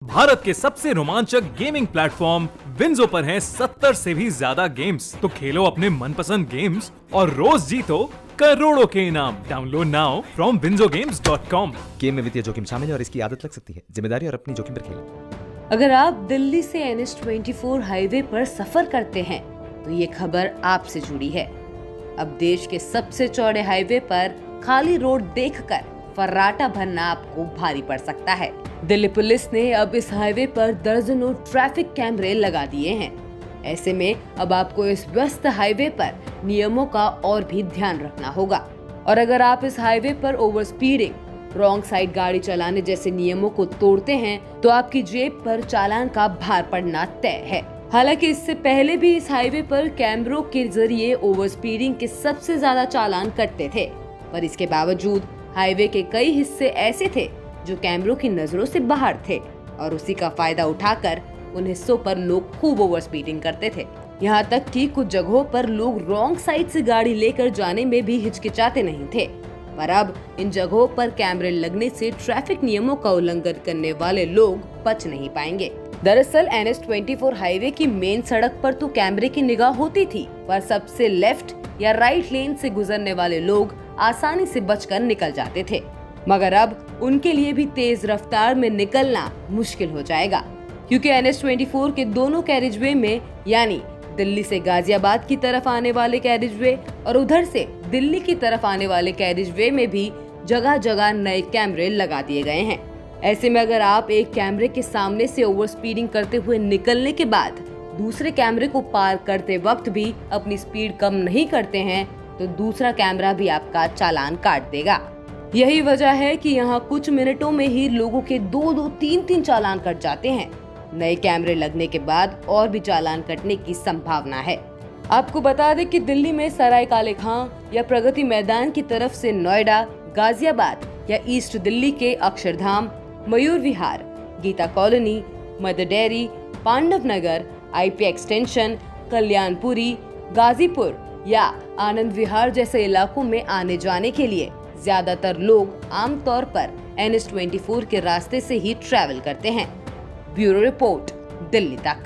भारत के सबसे रोमांचक गेमिंग प्लेटफॉर्म विंजो पर हैं 70 से भी ज्यादा गेम्स। तो खेलो अपने मनपसंद गेम्स और रोज जीतो करोड़ों के इनाम। Download now from winzogames.com। Game में वित्तीय जोखिम शामिल है और इसकी आदत लग सकती है। जिम्मेदारी और अपनी जोखिम पर खेलें। अगर आप दिल्ली से NH24 हाईवे पर सफर करते हैं तो ये खबर आपसे जुड़ी है। अब देश के सबसे चौड़े हाईवे पर खाली रोड देखकर फर्राटा भरना आपको भारी पड़ सकता है। दिल्ली पुलिस ने अब इस हाईवे पर दर्जनों ट्रैफिक कैमरे लगा दिए हैं। ऐसे में अब आपको इस व्यस्त हाईवे पर नियमों का और भी ध्यान रखना होगा। और अगर आप इस हाईवे पर ओवर स्पीडिंग, रॉन्ग साइड गाड़ी चलाने जैसे नियमों को तोड़ते हैं तो आपकी जेब पर चालान का भार पड़ना तय है। हालांकि इससे पहले भी इस हाईवे पर कैमरों के जरिए ओवर स्पीडिंग के सबसे ज्यादा चालान कटते थे, पर इसके बावजूद हाईवे के कई हिस्से ऐसे थे जो कैमरों की नजरों से बाहर थे और उसी का फायदा उठाकर उन हिस्सों पर लोग खूब ओवर स्पीडिंग करते थे। यहाँ तक कि कुछ जगहों पर लोग रॉन्ग साइड से गाड़ी लेकर जाने में भी हिचकिचाते नहीं थे। पर अब इन जगहों पर कैमरे लगने से ट्रैफिक नियमों का उल्लंघन करने वाले लोग बच नहीं पाएंगे। दरअसल NH24 हाईवे की मेन सड़क पर तो कैमरे की निगाह होती थी, पर सबसे लेफ्ट या राइट लेन से गुजरने वाले लोग आसानी से बचकर निकल जाते थे। मगर अब उनके लिए भी तेज रफ्तार में निकलना मुश्किल हो जाएगा, क्योंकि NH24 के दोनों कैरिजवे में, यानी दिल्ली से गाजियाबाद की तरफ आने वाले कैरिजवे और उधर से दिल्ली की तरफ आने वाले कैरिजवे में भी जगह जगह नए कैमरे लगा दिए गए हैं। ऐसे में अगर आप एक कैमरे के सामने से ओवर स्पीडिंग करते हुए निकलने के बाद दूसरे कैमरे को पार करते वक्त भी अपनी स्पीड कम नहीं करते हैं तो दूसरा कैमरा भी आपका चालान काट देगा। यही वजह है कि यहाँ कुछ मिनटों में ही लोगों के 2-2, 3-3 चालान कट जाते हैं। नए कैमरे लगने के बाद और भी चालान कटने की संभावना है। आपको बता दें कि दिल्ली में सराय काले खां या प्रगति मैदान की तरफ से नोएडा, गाजियाबाद या ईस्ट दिल्ली के Akshardham, Mayur Vihar, Geeta colony, Mother Dairy, Pandav Nagar, IP extension, Kalyanpuri, Ghazipur या आनंद विहार जैसे इलाकों में आने जाने के लिए ज्यादातर लोग आमतौर पर NH24 के रास्ते से ही ट्रैवल करते हैं। ब्यूरो रिपोर्ट, दिल्ली तक।